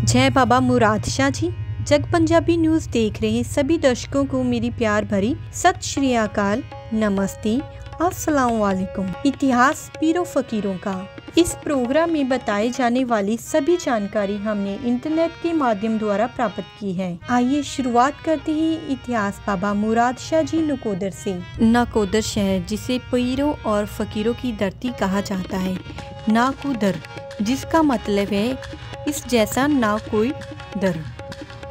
जय बाबा मुराद शाह जी। जग पंजाबी न्यूज़ देख रहे सभी दर्शकों को मेरी प्यार भरी सत श्री अकाल, नमस्ते, अस्सलाम वालेकुम। इतिहास पीरों फकीरों का। इस प्रोग्राम में बताए जाने वाली सभी जानकारी हमने इंटरनेट के माध्यम द्वारा प्राप्त की है। आइए शुरुआत करते हैं इतिहास बाबा मुराद शाह जी नकोदर से। नकोदर शहर, जिसे पीरों और फकीरों की धरती कहा जाता है, नाकुदर, जिसका मतलब है इस जैसा ना कोई दर,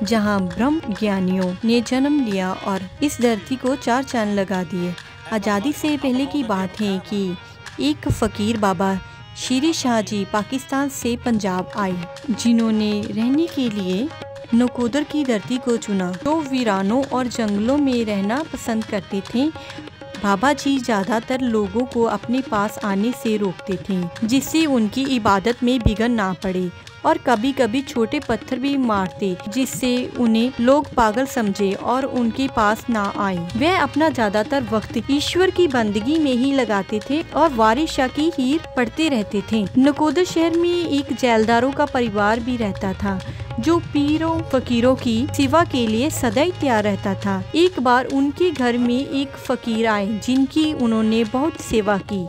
जहाँ ब्रह्म ज्ञानियों ने जन्म लिया और इस धरती को चार चांद लगा दिए। आज़ादी से पहले की बात है कि एक फ़कीर बाबा शेर शाह जी पाकिस्तान से पंजाब आए, जिन्होंने रहने के लिए नकोदर की धरती को चुना। तो वीरानों और जंगलों में रहना पसंद करते थे। बाबा जी ज़्यादातर लोगों को अपने पास आने से रोकते थे, जिससे उनकी इबादत में विघ्न ना पड़े, और कभी कभी छोटे पत्थर भी मारते, जिससे उन्हें लोग पागल समझे और उनके पास ना आए। वे अपना ज्यादातर वक्त ईश्वर की बंदगी में ही लगाते थे और वारिस शाह की हीर पढ़ते रहते थे। नकोदर शहर में एक जैलदारों का परिवार भी रहता था, जो पीरों फकीरों की सेवा के लिए सदैव तैयार रहता था। एक बार उनके घर में एक फकीर आए, जिनकी उन्होंने बहुत सेवा की।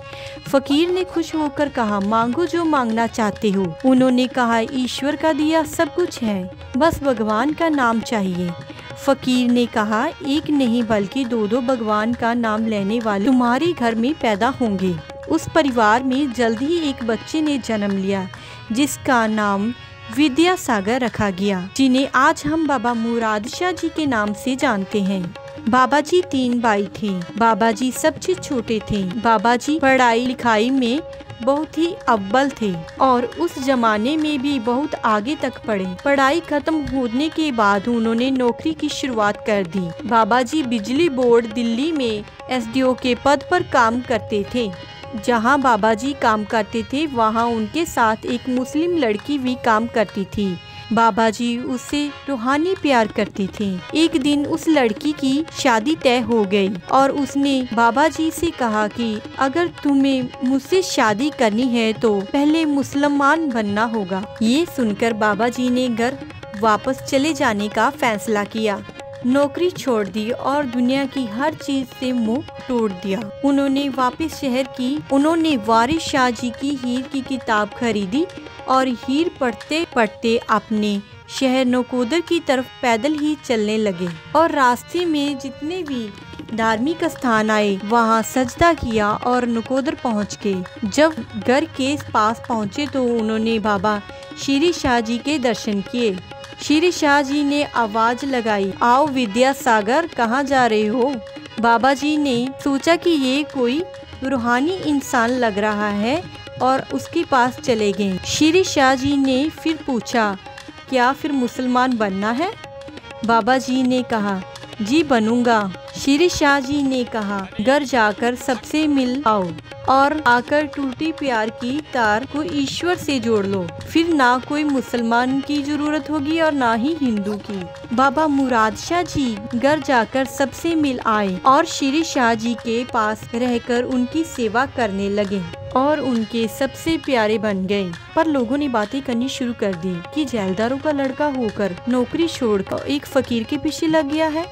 फकीर ने खुश होकर कहा, मांगो जो मांगना चाहते हो। उन्होंने कहा, ईश्वर का दिया सब कुछ है, बस भगवान का नाम चाहिए। फकीर ने कहा, एक नहीं बल्कि दो दो भगवान का नाम लेने वाले तुम्हारे घर में पैदा होंगे। उस परिवार में जल्दी ही एक बच्चे ने जन्म लिया, जिसका नाम विद्यासागर रखा गया, जिन्हें आज हम बाबा मुराद शाह जी के नाम से जानते हैं। बाबा जी 3 भाई थे। बाबा जी सबसे छोटे थे। बाबा जी पढ़ाई लिखाई में बहुत ही अव्वल थे और उस जमाने में भी बहुत आगे तक पढ़े। पढ़ाई खत्म होने के बाद उन्होंने नौकरी की शुरुआत कर दी। बाबा जी बिजली बोर्ड दिल्ली में एसडीओ के पद पर काम करते थे। जहां बाबा जी काम करते थे, वहां उनके साथ एक मुस्लिम लड़की भी काम करती थी। बाबा जी उससे रूहानी प्यार करते थे। एक दिन उस लड़की की शादी तय हो गई और उसने बाबा जी से कहा कि अगर तुम्हें मुझसे शादी करनी है तो पहले मुसलमान बनना होगा। ये सुनकर बाबा जी ने घर वापस चले जाने का फैसला किया, नौकरी छोड़ दी और दुनिया की हर चीज से मुंह तोड़ दिया। उन्होंने वापस शहर की उन्होंने वारिस शाह जी की हीर की किताब खरीदी और हीर पढ़ते पढ़ते अपने शहर नकोदर की तरफ पैदल ही चलने लगे और रास्ते में जितने भी धार्मिक स्थान आए वहां सजदा किया और नकोदर पहुंच गए। जब घर के पास पहुंचे तो उन्होंने बाबा शेर शाह जी के दर्शन किए। शेर शाह जी ने आवाज लगाई, आओ विद्यासागर, कहाँ जा रहे हो? बाबा जी ने सोचा कि ये कोई रूहानी इंसान लग रहा है और उसके पास चले गए। शेर शाह जी ने फिर पूछा, क्या फिर मुसलमान बनना है? बाबा जी ने कहा, जी बनूंगा। शेर शाह जी ने कहा, घर जाकर सबसे मिल आओ और आकर टूटी प्यार की तार को ईश्वर से जोड़ लो, फिर ना कोई मुसलमान की जरूरत होगी और ना ही हिंदू की। बाबा मुराद शाह जी घर जाकर सबसे मिल आए और शेर शाह जी के पास रहकर उनकी सेवा करने लगे और उनके सबसे प्यारे बन गए। पर लोगों ने बातें करनी शुरू कर दी कि जैलदारों का लड़का होकर नौकरी छोड़कर एक फकीर के पीछे लग गया है।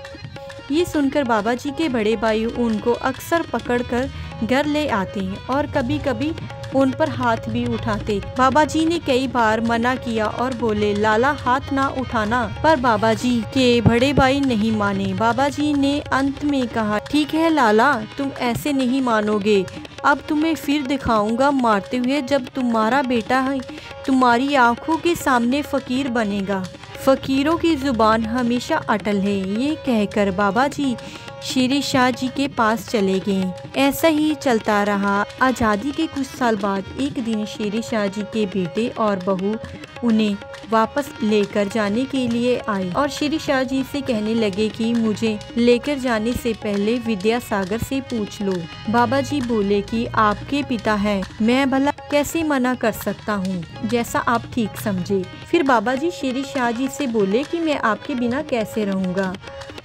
ये सुनकर बाबा जी के बड़े भाई उनको अक्सर पकड़कर घर ले आते हैं और कभी कभी उन पर हाथ भी उठाते। बाबा जी ने कई बार मना किया और बोले, लाला हाथ ना उठाना, पर बाबा जी के बड़े भाई नहीं माने। बाबा जी ने अंत में कहा, ठीक है लाला, तुम ऐसे नहीं मानोगे, अब तुम्हें फिर दिखाऊंगा मारते हुए, जब तुम्हारा बेटा है तुम्हारी आंखों के सामने फकीर बनेगा। फकीरों की जुबान हमेशा अटल है। ये कहकर बाबा जी शेर शाह जी के पास चले गए। ऐसा ही चलता रहा। आज़ादी के कुछ साल बाद एक दिन शेर शाह जी के बेटे और बहू उन्हें वापस लेकर जाने के लिए आए और शेर शाह जी से कहने लगे कि मुझे लेकर जाने से पहले विद्यासागर से पूछ लो। बाबा जी बोले कि आपके पिता हैं, मैं भला कैसे मना कर सकता हूँ, जैसा आप ठीक समझे। फिर बाबा जी शेर शाह जी से बोले कि मैं आपके बिना कैसे रहूँगा,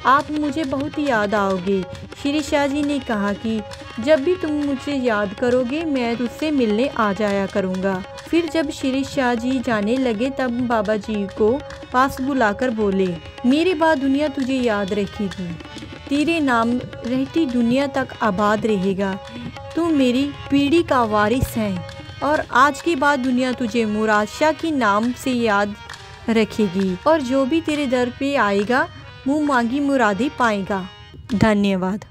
आप मुझे बहुत याद आओगे। श्री शाह जी ने कहा कि जब भी तुम मुझे याद करोगे मैं तुझसे मिलने आ जाया करूँगा। फिर जब श्री शाह जी जाने लगे तब बाबा जी को पास बुलाकर बोले, मेरे बाद दुनिया तुझे याद रखेगी, तेरे नाम रहती दुनिया तक आबाद रहेगा। तू मेरी पीढ़ी का वारिस है और आज के बाद दुनिया तुझे मुराद शाह के नाम से याद रखेगी और जो भी तेरे दर पे आएगा मुँह मांगी मुरादें पाएगा। धन्यवाद।